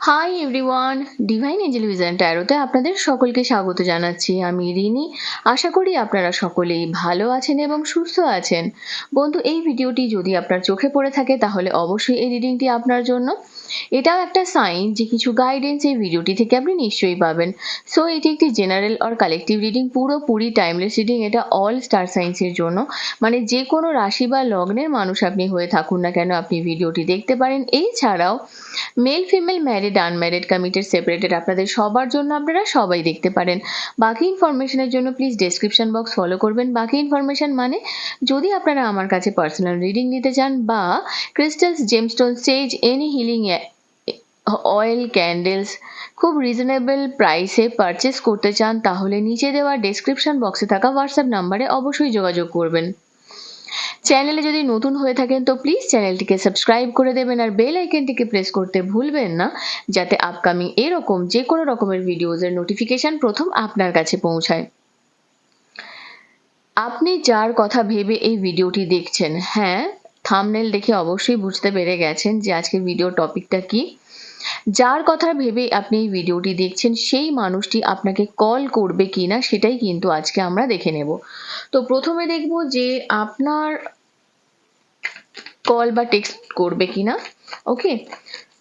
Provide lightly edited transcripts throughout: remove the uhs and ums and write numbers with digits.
High everyone, divine angel vision ট্যারোতে আপনাদের সকলকে স্বাগত জানাচ্ছি। আমি রিনি। আশা করি আপনারা সকলেই ভালো আছেন এবং সুস্থ আছেন। বন্ধু, এই ভিডিওটি যদি আপনার চোখে পড়ে থাকে তাহলে অবশ্যই এই রিডিংটি আপনার জন্য। এটাও একটা সাইন যে কিছু গাইডেন্স এই ভিডিওটি থেকে আপনি নিশ্চয়ই পাবেন। সো এটি একটি জেনারেল অর কালেকটিভ রিডিং, পুরোপুরি টাইমলেস রিডিং। এটা অল স্টার সাইন্সের জন্য, মানে যে কোনো রাশি বা লগ্নের মানুষ আপনি হয়ে থাকুন না কেন আপনি ভিডিওটি দেখতে পারেন। এছাড়াও male, female, married, unmarried, committed, separated, আপনাদের সবার জন্য আপনারা সবাই দেখতে পারেন। বাকি ইনফরমেশনের জন্য প্লিজ ডেসক্রিপশন বক্স ফলো করবেন। বাকি ইনফরমেশন মানে যদি আপনারা আমার কাছে পার্সোনাল রিডিং নিতে চান বা ক্রিস্টালস, জেমস্টোন, সেজ, এনি হিলিং অয়েল, ক্যান্ডেলস খুব রিজনেবল প্রাইসে পারচেস করতে চান তাহলে নিচে দেওয়া ডেসক্রিপশন বক্সে থাকা হোয়াটসঅ্যাপ নাম্বারে অবশ্যই যোগাযোগ করবেন। চ্যানেলে যদি নতুন হয়ে থাকেন তো প্লিজ চ্যানেলটিকে সাবস্ক্রাইব করে দেবেন আর বেল আইকনটিকে প্রেস করতে ভুলবেন না, যাতে আপকামিং এরকম যে কোনো রকমের ভিডিওজের নোটিফিকেশন প্রথম আপনার কাছে পৌঁছায়। আপনি যার কথা ভেবে এই ভিডিওটি দেখছেন, হ্যাঁ, থাম্বনেল দেখে অবশ্যই বুঝতে পেরে গেছেন যে আজকের ভিডিও টপিকটা কি। যার কথা ভেবে আপনি এই ভিডিওটি দেখছেন সেই মানুষটি আপনাকে কল করবে কিনা সেটাই কিন্তু আজকে আমরা দেখে নেব। তো প্রথমে দেখব যে আপনার কল বা টেক্সট করবে কিনা। ওকে,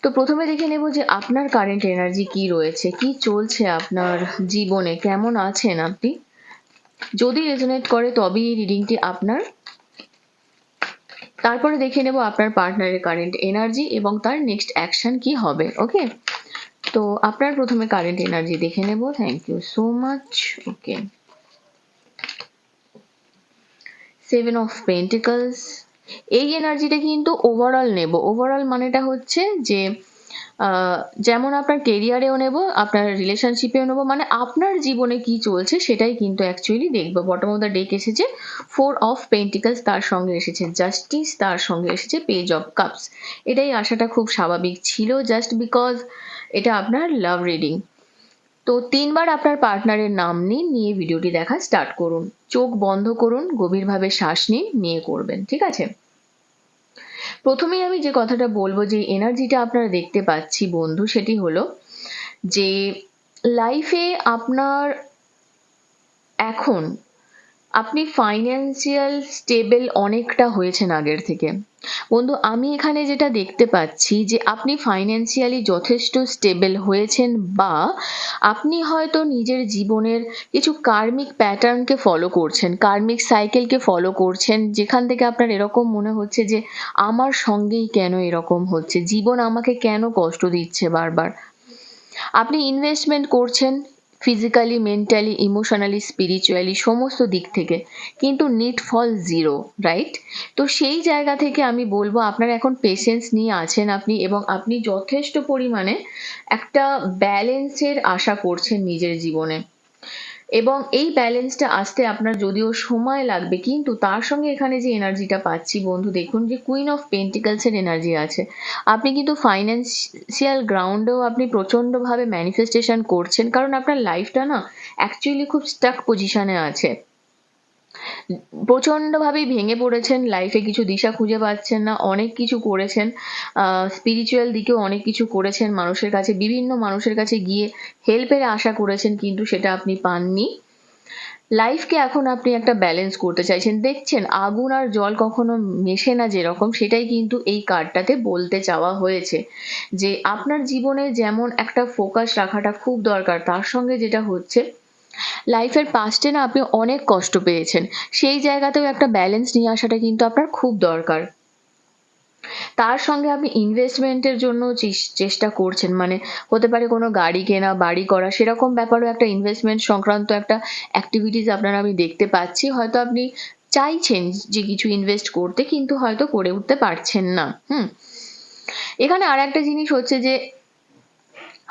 তো প্রথমে দেখে নেব যে আপনার কারেন্ট এনার্জি কি রয়েছে, কি চলছে আপনার জীবনে, কেমন আছেন আপনি। যদি রেজোনেট করে তবেই এই রিডিংটি আপনার। তারপরে দেখে নেব আপনার পার্টনারের কারেন্ট এনার্জি এবং তার নেক্সট অ্যাকশন কি হবে। ওকে, তো আপনার প্রথমে কারেন্ট এনার্জি দেখে নেব। Thank you so much. Okay, 7 of pentacles. এই এনার্জিটা কিন্তু ওভারঅল নেব। ওভারঅল মানেটা হচ্ছে যে যেমন আপনার কেরিয়ারেও নেব, আপনার রিলেশনশিপেও নেব, মানে আপনার জীবনে কি চলছে সেটাই কিন্তু অ্যাকচুয়ালি দেখবো। বটম অফ দ্য ডেক এসেছে 4 অফ পেন্টিকলস, তার সঙ্গে এসেছে জাস্টিস, তার সঙ্গে এসেছে পেজ অফ কাপস। এটাই আসাটা খুব স্বাভাবিক ছিল, জাস্ট বিকজ এটা আপনার লাভ রিডিং। তো 3বার আপনার পার্টনারের নাম নিন, নিয়ে ভিডিওটি দেখা স্টার্ট করুন। চোখ বন্ধ করুন, গভীরভাবে শ্বাস নিন, নিয়ে করবেন, ঠিক আছে। প্রথমেই আমি যে কথাটা বলবো, যে এনার্জিটা আপনারা দেখতে পাচ্ছি বন্ধু, সেটি হলো যে লাইফে আপনার এখন আপনি ফাইন্যান্সিয়াল স্টেবল অনেকটা হয়েছেন আগের থেকে। বন্ধু, আমি এখানে যেটা দেখতে পাচ্ছি যে আপনি ফাইন্যান্সিয়ালি যথেষ্ট স্টেবল হয়েছেন, বা আপনি হয়তো নিজের জীবনের কিছু কার্মিক প্যাটার্নকে ফলো করছেন, কার্মিক সাইকেলকে ফলো করছেন, যেখান থেকে আপনার এরকম মনে হচ্ছে যে আমার সঙ্গেই কেন এরকম হচ্ছে, জীবন আমাকে কেন কষ্ট দিচ্ছে বারবার। আপনি ইনভেস্টমেন্ট করছেন ফিজিক্যালি, মেন্টালি, ইমোশনালি, স্পিরিচুয়ালি, সমস্ত দিক থেকে, কিন্তু নিট ফল জিরো, রাইট? তো সেই জায়গা থেকে আমি বলবো আপনার এখন পেশেন্স নিয়ে আছেন আপনি, এবং আপনি যথেষ্ট পরিমাণে একটা ব্যালেন্সের আশা করছেন নিজের জীবনে, এবং এই ব্যালেন্সটা আসতে আপনার যদিও সময় লাগবে, কিন্তু তার সঙ্গে এখানে যে এনার্জিটা পাচ্ছি বন্ধু, দেখুন যে কুইন অফ পেন্টিকলসের এনার্জি আছে। আপনি কিন্তু ফাইন্যান্সিয়াল গ্রাউন্ডেও আপনি প্রচণ্ডভাবে ম্যানিফেস্টেশন করছেন, কারণ আপনার লাইফটা না অ্যাকচুয়ালি খুব স্টাক পজিশনে আছে। প্রচণ্ডভাবেই ভেঙে পড়েছেন, লাইফে কিছু দিশা খুঁজে পাচ্ছেন না, অনেক কিছু করেছেন, স্পিরিচুয়াল দিকেও অনেক কিছু করেছেন, মানুষের কাছে, বিভিন্ন মানুষের কাছে গিয়ে হেল্পের আশা করেছেন, কিন্তু সেটা আপনি পাননি। লাইফকে এখন আপনি একটা ব্যালেন্স করতে চাইছেন। দেখছেন আগুন আর জল কখনো মেশে না, যেরকম, সেটাই কিন্তু এই কার্ডটাতে বলতে চাওয়া হয়েছে, যে আপনার জীবনে যেমন একটা ফোকাস রাখাটা খুব দরকার, তার সঙ্গে যেটা হচ্ছে লাইফের পাস্টে না আপনি অনেক কষ্ট পেয়েছেন, সেই জায়গাতেও একটা ব্যালেন্স নিয়ে আসাটা কিন্তু আপনার খুব দরকার। তার সঙ্গে আপনি ইনভেস্টমেন্টের জন্য চেষ্টা করছেন, মানে হতে পারে কোনো গাড়ি কেনা, বাড়ি করা, সেরকম ব্যাপারেও একটা ইনভেস্টমেন্ট সংক্রান্ত একটা অ্যাক্টিভিটিস আপনার আমি দেখতে পাচ্ছি। হয়তো আপনি চাইছেন যে কিছু ইনভেস্ট করতে, কিন্তু হয়তো করে উঠতে পারছেন না। এখানে আর একটা জিনিস হচ্ছে যে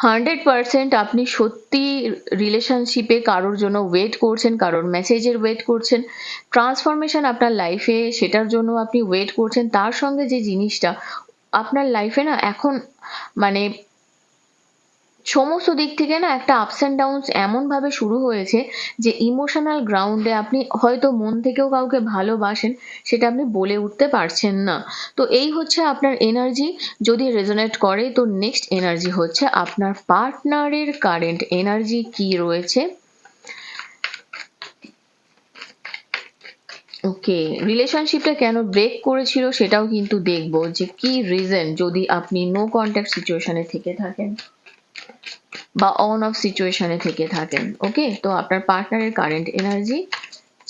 100% আপনি সত্যি রিলেশনশিপে কারোর জন্য ওয়েট করছেন, কারোর মেসেজের ওয়েট করছেন, ট্রান্সফরমেশন আপনার লাইফে সেটার জন্য আপনি ওয়েট করছেন। তার সঙ্গে যে জিনিসটা আপনার লাইফে না এখন, মানে সমস্ত দিক থেকে না একটা আপস অ্যান্ড ডাউনস এমন ভাবে শুরু হয়েছে যে ইমোশনাল গ্রাউন্ডে আপনি হয়তো মন থেকেও কাউকে ভালোবাসেন, সেটা আপনি বলে উঠতে পারছেন না। তো এই হচ্ছে আপনার এনার্জি। যদি রেজোনেট করে তো নেক্সট এনার্জি হচ্ছে আপনার পার্টনারের কারেন্ট এনার্জি কি রয়েছে। ওকে, রিলেশনশিপটা কেন ব্রেক করেছিল সেটাও কিন্তু দেখবো, যে কি রিজন, যদি আপনি নো কন্ট্যাক্ট সিচুয়েশনে থেকে থাকেন বা অন অফ সিচুয়েশনে থেকে থাকেন। ওকে, তো আপনার পার্টনারের কারেন্ট এনার্জি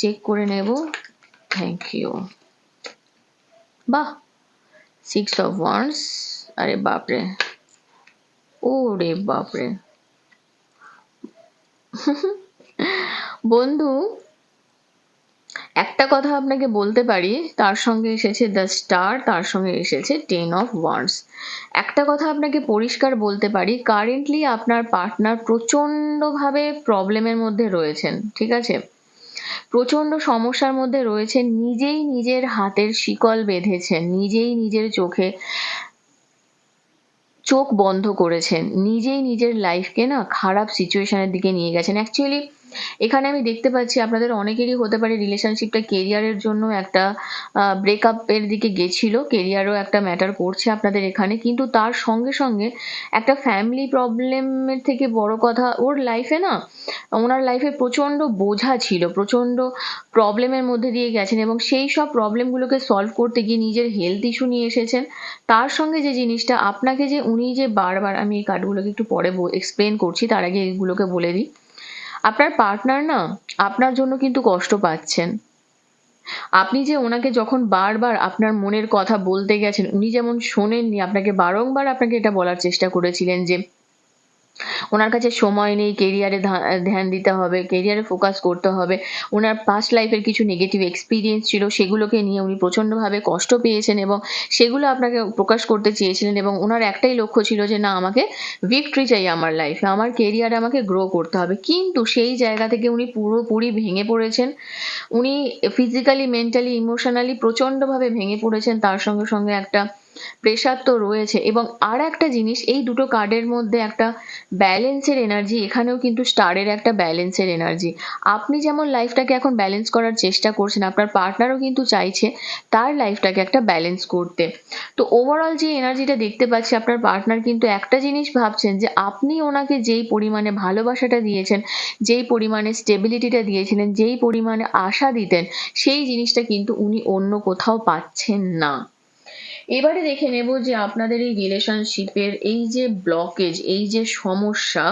চেক করে নেব। Thank you. বাহ, 6 of Wands। আরে বাপরে, ও রে বাপরে। বন্ধু, একটা কথা আপনাকে বলতে পারি, তার সঙ্গে এসেছে দ্য স্টার, তার সঙ্গে এসেছে 10 of Wands। একটা কথা আপনাকে পরিষ্কার বলতে পারি, কারেন্টলি আপনার পার্টনার প্রচন্ডভাবে প্রবলেমের মধ্যে রয়েছেন, ঠিক আছে, প্রচন্ড সমস্যার মধ্যে রয়েছেন, নিজেই নিজের হাতের শিকল বেঁধেছেন, নিজেই নিজের চোখ বন্ধ করেছেন, নিজেই নিজের লাইফকে না খারাপ সিচুয়েশনের দিকে নিয়ে গেছেন। অ্যাকচুয়ালি এখানে আমি দেখতে পাচ্ছি আপনাদের অনেকেরই হতে পারে রিলেশনশিপটা কেরিয়ারের জন্য একটা ব্রেকআপের দিকে গেছিল, কেরিয়ারও একটা ম্যাটার করছে আপনাদের এখানে, কিন্তু তার সঙ্গে সঙ্গে একটা ফ্যামিলি প্রবলেমের থেকে বড় কথা, ওর লাইফে না, ওনার লাইফে প্রচন্ড বোঝা ছিল, প্রচন্ড প্রবলেমের মধ্যে দিয়ে গেছেন, এবং সেই সব প্রবলেমগুলোকে সলভ করতে গিয়ে নিজের হেলথ ইস্যু নিয়ে এসেছেন। তার সঙ্গে যে জিনিসটা আপনাকে, যে উনি যে বারবার, আমি এই কার্ডগুলোকে একটু পরে এক্সপ্লেন করছি, তার আগে এগুলোকে বলে দিই, আপনার পার্টনার না আপনার জন্য কিন্তু কষ্ট পাচ্ছেন। আপনি যে ওনাকে যখন বারবার আপনার মনের কথা বলতে গেছেন, উনি যেমন শোনেননি, আপনাকে বারংবার আপনাকে এটা বলার চেষ্টা করেছিলেন যে ওনার কাছে সময় নেই, কেরিয়ারে ধ্যান দিতে হবে, কেরিয়ারে ফোকাস করতে হবে, ওনার পাস্ট লাইফের কিছু নেগেটিভ এক্সপিরিয়েন্স ছিল, সেগুলোকে নিয়ে উনি প্রচণ্ডভাবে কষ্ট পেয়েছেন এবং সেগুলো আপনাকে প্রকাশ করতে চেয়েছিলেন, এবং ওনার একটাই লক্ষ্য ছিল যে না, আমাকে ভিক্টরি চাই আমার লাইফে, আমার কেরিয়ারে আমাকে গ্রো করতে হবে। কিন্তু সেই জায়গা থেকে উনি পুরোপুরি ভেঙে পড়েছেন, উনি ফিজিক্যালি, মেন্টালি, ইমোশনালি প্রচণ্ডভাবে ভেঙে পড়েছেন, তার সঙ্গে সঙ্গে একটা প্রেশার তো রয়েছে। এবং আর একটা জিনিস, এই দুটো কার্ডের মধ্যে একটা ব্যালেন্সের এনার্জি, এখানেও কিন্তু স্টারের একটা ব্যালেন্সের এনার্জি। আপনি যেমন লাইফটাকে এখন ব্যালেন্স করার চেষ্টা করছেন, আপনার পার্টনারও কিন্তু চাইছে তার লাইফটাকে একটা ব্যালেন্স করতে। তো ওভারঅল যে এনার্জিটা দেখতে পাচ্ছি, আপনার পার্টনার কিন্তু একটা জিনিস ভাবছেন, যে আপনি ওনাকে যেই পরিমাণে ভালোবাসাটা দিয়েছেন, যেই পরিমাণে স্টেবিলিটিটা দিয়েছিলেন, যেই পরিমাণে আশা দিতেন, সেই জিনিসটা কিন্তু উনি অন্য কোথাও পাচ্ছেন না। এবারে দেখে নেব যে আপনাদের এই রিলেশনশিপের এই যে ব্লকেজ, এই যে সমস্যা,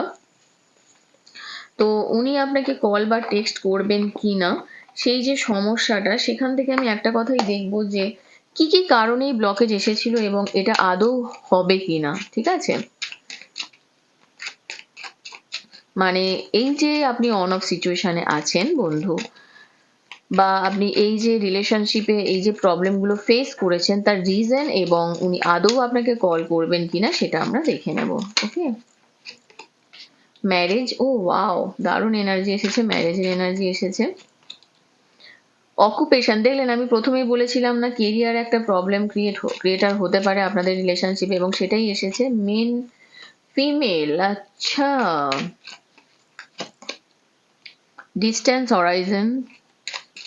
তো উনি আপনাকে কল বা টেক্সট করবেন কি না, সেই যে সমস্যাটা, সেখান থেকে আমি একটা কথাই দেখব যে কি কি কারণে এই ব্লকেজ এসেছিল এবং এটা আদৌ হবে কিনা, ঠিক আছে। মানে এই যে আপনি অন অফ সিচুয়েশনে আছেন বন্ধু, বা আপনি এই যে রিলেশনশিপে এই যে প্রবলেমগুলো ফেস করেছেন, তার রিজন এবং উনি আদৌ আপনাকে কল করবেন কিনা, সেটা আমরা দেখে নেব। ওকে, ম্যারেজ, ও ওয়াও, দারুণ এনার্জি এসেছে, ম্যারেজের এনার্জি এসেছে। অকুপেশন, দেখলেন আমি প্রথমেই বলেছিলাম না, কেরিয়ার একটা প্রবলেম ক্রিয়েটার হতে পারে আপনাদের রিলেশনশিপে, এবং সেটাই এসেছে, মেন ফিমেল। আচ্ছা, ডিস্টেন্স হরাইজন,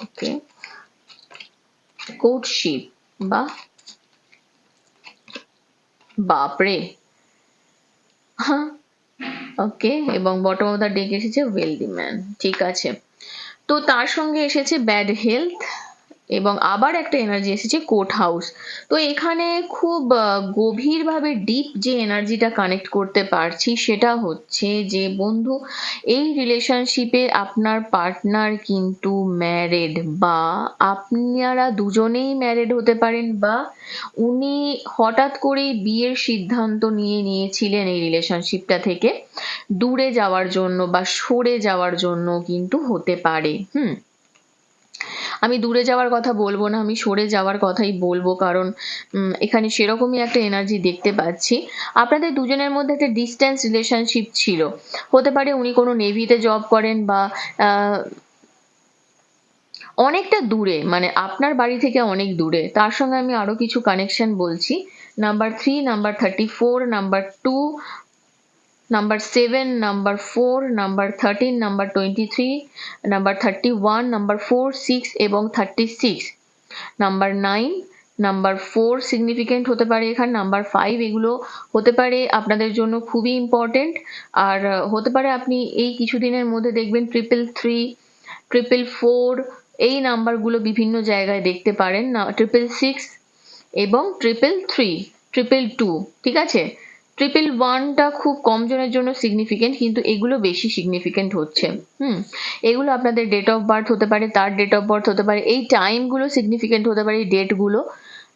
ওকে, কোর্টশিপ, বা বাপরে, হ্যাঁ, ওকে, এবং বটম অফ দ্য ডেক এসেছে ওয়েলদি ম্যান, ঠিক আছে। তো তার সঙ্গে এসেছে ব্যাড হেলথ, এবং আবার একটা এনার্জি এসেছে কোর্ট হাউস। তো এখানে খুব গভীরভাবে ডিপ যে এনার্জিটা কানেক্ট করতে পারছি, সেটা হচ্ছে যে বন্ধু, এই রিলেশনশিপে আপনার পার্টনার কিন্তু ম্যারেড, বা আপনারা দুজনেই ম্যারেড হতে পারেন, বা উনি হঠাৎ করেই বিয়ের সিদ্ধান্ত নিয়েছিলেন এই রিলেশনশিপটা থেকে দূরে যাওয়ার জন্য বা সরে যাওয়ার জন্য, কিন্তু হতে পারে। আমি দূরে যাওয়ার কথা বলবো না, আমি সরে যাওয়ার কথাই বলবো, কারণ এখানে সেরকমই একটা এনার্জি দেখতে পাচ্ছি। আপনাদের দুজনের মধ্যে একটা ডিস্টেন্স রিলেশনশিপ ছিল, হতে পারে উনি কোনো নেভিতে জব করেন, বা অনেকটা দূরে, মানে আপনার বাড়ি থেকে অনেক দূরে। তার সঙ্গে আমি আরো কিছু কানেকশন বলছি, number 3, number 34, number 2, number 7, number 4, number 13, number 23, number 31, number 4, 6 এবং 36, নাম্বার 9, নাম্বার 4 সিগনিফিকেন্ট হতে পারে এখানে, নাম্বার 5 এগুলো হতে পারে আপনাদের জন্য খুবই ইম্পর্টেন্ট। আর হতে পারে আপনি এই কিছুদিনের মধ্যে দেখবেন 333, 444 এই নাম্বারগুলো বিভিন্ন জায়গায় দেখতে পারেন না, 666 এবং 333, 222, ঠিক আছে। 111টা খুব কম জনের জন্য সিগনিফিকেন্ট, কিন্তু এগুলো বেশি সিগনিফিকেন্ট হচ্ছে। এগুলো আপনাদের ডেট অফ বার্থ হতে পারে, তার ডেট অফ বার্থ হতে পারে, এই টাইমগুলো সিগনিফিকেন্ট হতে পারে, এই ডেটগুলো।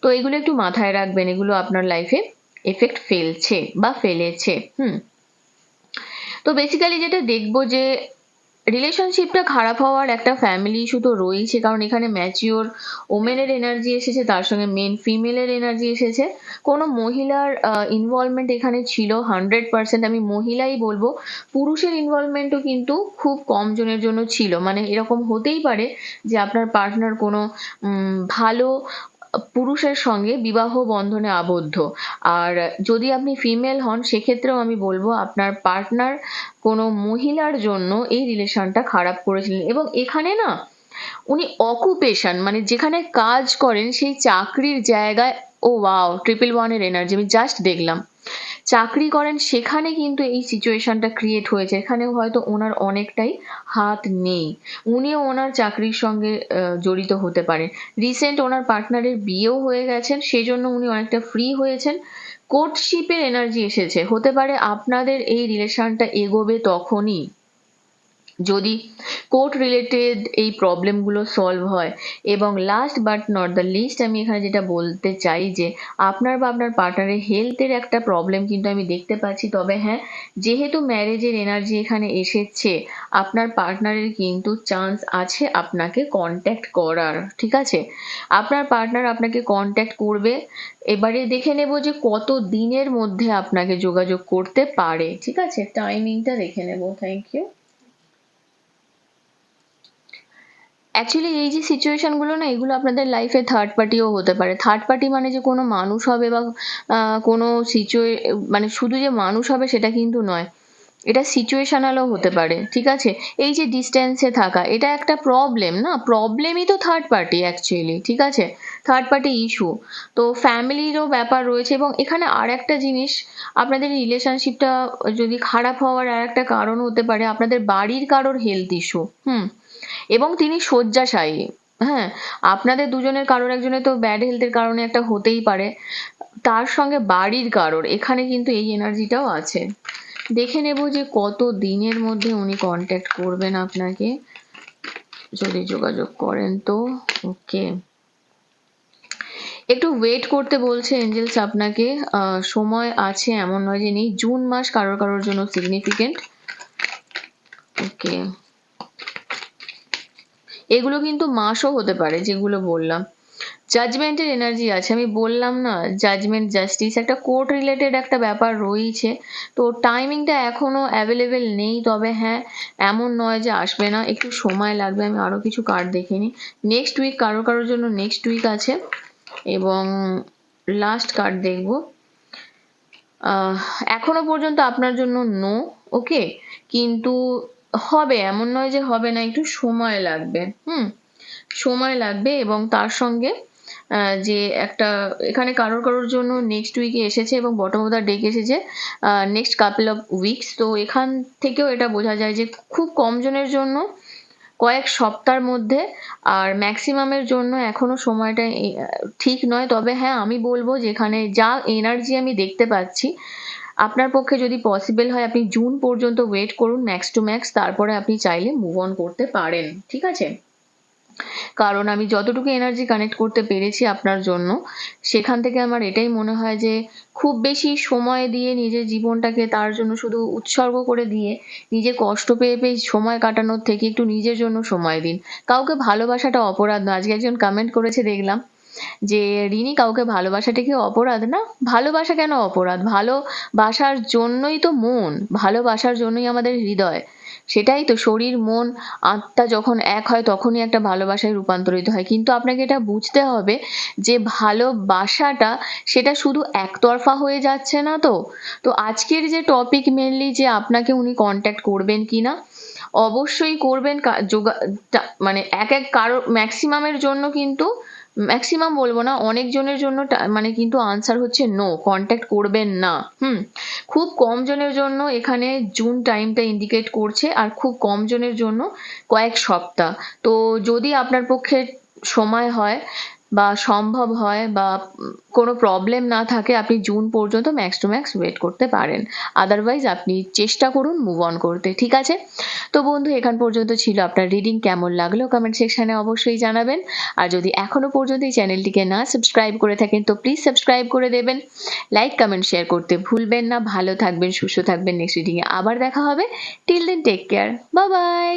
তো এগুলো একটু মাথায় রাখবেন, এগুলো আপনার লাইফে এফেক্ট ফেলছে বা ফেলেছে। তো বেসিক্যালি যেটা দেখবো যে রিলেশনশিপটা খারাপ হওয়ার একটা ফ্যামিলি ইস্যু তো রয়েছে, কারণ এখানে ম্যাচিওর ওমেনের এনার্জি এসেছে, তার সঙ্গে মেন ফিমেলের এনার্জি এসেছে। কোনো মহিলার ইনভলভমেন্ট এখানে ছিল 100%, আমি মহিলাই বলবো। পুরুষের ইনভলভমেন্টও কিন্তু খুব কম জনের জন্য ছিল। মানে এরকম হতেই পারে যে আপনার পার্টনার কোনো ভালো পুরুষের সঙ্গে বিবাহ বন্ধনে আবদ্ধ। আর যদি আপনি ফিমেল হন সেক্ষেত্রেও আমি বলবো আপনার পার্টনার কোনো মহিলার জন্য এই রিলেশনটা খারাপ করেছিলেন। এবং এখানে না উনি অকুপেশন মানে যেখানে কাজ করেন সেই চাকরির জায়গায়, ও ওয়াও, 111 এর এনার্জি আমি জাস্ট দেখলাম, চাকরি করেন সেখানে কিন্তু এই সিচুয়েশনটা ক্রিয়েট হয়েছে। এখানেও হয়তো ওনার অনেকটাই হাত নেই, উনিও ওনার চাকরির সঙ্গে জড়িত হতে পারেন। রিসেন্ট ওনার পার্টনারের বিয়েও হয়ে গেছেন, সেজন্য উনি অনেকটা ফ্রি হয়েছেন। কোর্টশিপের এনার্জি এসেছে, হতে পারে আপনাদের এই রিলেশনটা এগোবে তখনই যদি কোর্ট রিলেটেড এই প্রবলেমগুলো সলভ হয়। এবং last but not the least আমি এখানে যেটা বলতে চাই যে আপনার বা আপনার পার্টনারের হেলথের একটা প্রবলেম কিন্তু আমি দেখতে পাচ্ছি। তবে হ্যাঁ, যেহেতু ম্যারেজের এনার্জি এখানে এসেছে, আপনার পার্টনারের কিন্তু চান্স আছে আপনাকে কন্ট্যাক্ট করার, ঠিক আছে। আপনার পার্টনার আপনাকে কন্ট্যাক্ট করবে। এবারে দেখে নেব যে কত দিনের মধ্যে আপনাকে যোগাযোগ করতে পারে, ঠিক আছে। টাইমিংটা দেখে নেব। Thank you. অ্যাকচুয়ালি এই যে সিচুয়েশন গুলো না, এগুলো আপনাদের লাইফে থার্ড পার্টিও হতে পারে। থার্ড পার্টি মানে যে কোনো মানুষ হবে বা কোনো মানে শুধু যে মানুষ হবে সেটা কিন্তু নয়, এটা সিচুয়েশনালও হতে পারে, ঠিক আছে। এই যে ডিস্টেন্সে থাকা, এটা একটা প্রবলেম না, প্রবলেমই তো থার্ড পার্টি অ্যাকচুয়ালি, ঠিক আছে, থার্ড পার্টি ইস্যু। তো ফ্যামিলিরও ব্যাপার রয়েছে। এবং এখানে আর একটা জিনিস, আপনাদের রিলেশনশিপটা যদি খারাপ হওয়ার আর একটা কারণ হতে পারে আপনাদের বাড়ির কারোর হেলথ ইস্যু। এবং তিনি শয্যাশায়ী। হ্যাঁ, আপনাদের দুজনের কারোর একজনের তো ব্যাড হেলথের কারণে একটা হতেই পারে, তার সঙ্গে বাড়ির কারোর এখানে কিন্তু এই এনার্জিটাও আছে। দেখে নেব যে কত দিনের মধ্যে উনি কন্ট্যাক্ট করবেন আপনাকে, যদি যোগাযোগ করেন তো। ওকে, একটু ওয়েট করতে বলছে এঞ্জেলস আপনাকে। সময় আছে, এমন নয় যে নেই। জুন মাস কারোর কারোর জন্য সিগনিফিকেন্ট। ওকে, এগুলো কিন্তু মাসও হতে পারে যেগুলো বললাম। জাজমেন্টের এনার্জি আছে, আমি বললাম না, জাজমেন্ট, জাস্টিস, একটা কোর্ট রিলেটেড একটা ব্যাপার রয়েছে। তো টাইমিংটা এখনো অ্যাভেলেবেল নেই, তবে হ্যাঁ, এমন নয় যে আসবে না, একটু সময় লাগবে। আমি আরো কিছু কার্ড দেখে নিই। নেক্সট উইক কারোর কারোর জন্য নেক্সট উইক আছে। এবং লাস্ট কার্ড দেখবো। এখনো পর্যন্ত আপনার জন্য নো। ওকে, কিন্তু হবে, এমন নয় যে হবে না, একটু সময় লাগবে। সময় লাগবে। এবং তার সঙ্গে যে একটা এখানে কারোর কারোর জন্য নেক্সট উইকে এসেছে এবং বটম অফ দ্য ডেক এসেছে নেক্সট কাপল অফ উইকস। তো এখান থেকেও এটা বোঝা যায় যে খুব কম জনের জন্য কয়েক সপ্তাহের মধ্যে, আর ম্যাক্সিমামের জন্য এখনো সময়টা ঠিক নয়। তবে হ্যাঁ, আমি বলবো যেখানে যা এনার্জি আমি দেখতে পাচ্ছি, আপনার পক্ষে যদি পসিবল হয় আপনি জুন পর্যন্ত ওয়েট করুন ম্যাক্স টু ম্যাক্স, তারপরে আপনি চাইলে মুভ অন করতে পারেন, ঠিক আছে। কারণ আমি যতটুকু এনার্জি কানেক্ট করতে পেরেছি আপনার জন্য, সেখান থেকে আমার এটাই মনে হয় যে খুব বেশি সময় দিয়ে নিজের জীবনটাকে তার জন্য শুধু উৎসর্গ করে দিয়ে নিজে কষ্ট পেয়ে পেয়ে সময় কাটানোর থেকে একটু নিজের জন্য সময় দিন। কাউকে ভালোবাসাটা অপরাধ নয়। আজকে একজন কমেন্ট করেছে দেখলাম, যে রিনি কাউকে ভালোবাসাটা কি অপরাধ? না, ভালোবাসা কেন অপরাধ? ভালোবাসার জন্যই তো মন, ভালোবাসার জন্যই আমাদের হৃদয়, সেটাই তো শরীর মন আত্মা যখন এক হয় তখনই একটা ভালোবাসায় রূপান্তরিত হয়। কিন্তু আপনাকে এটা বুঝতে হবে যে ভালোবাসাটা সেটা শুধু একতরফা হয়ে যাচ্ছে না। তো তো আজকের যে টপিক মেনলি যে আপনাকে উনি কন্ট্যাক্ট করবেন কিনা, অবশ্যই করবেন। মানে এক এক কারো ম্যাক্সিমামের জন্য কিন্তু, ম্যাক্সিমাম বলবো না, অনেক জনের জন্য মানে কিন্তু আনসার হচ্ছে নো, কন্ট্যাক্ট করবেন না। খুব কম জনের জন্য এখানে জুন টাইমটা ইন্ডিকেট করছে, আর খুব কম জনের জন্য কয়েক সপ্তাহ। তো যদি আপনার পক্ষে সময় হয় বা সম্ভব হয় বা কোনো প্রবলেম না থাকে, আপনি জুন পর্যন্ত ম্যাক্স টু ম্যাক্স ওয়েট করতে পারেন। আদারওয়াইজ আপনি চেষ্টা করুন মুভ অন করতে, ঠিক আছে? তো বন্ধু, এখান পর্যন্ত ছিল আপনার রিডিং। কেমন লাগলো কমেন্ট সেকশনে অবশ্যই জানাবেন। আর যদি এখনো পর্যন্ত এই চ্যানেলটিকে না সাবস্ক্রাইব করে থাকেন তো প্লিজ সাবস্ক্রাইব করে দেবেন। লাইক কমেন্ট শেয়ার করতে ভুলবেন না। ভালো থাকবেন, সুস্থ থাকবেন। নেক্সট রিডিংয়ে আবার দেখা হবে। Till then take care, bye by.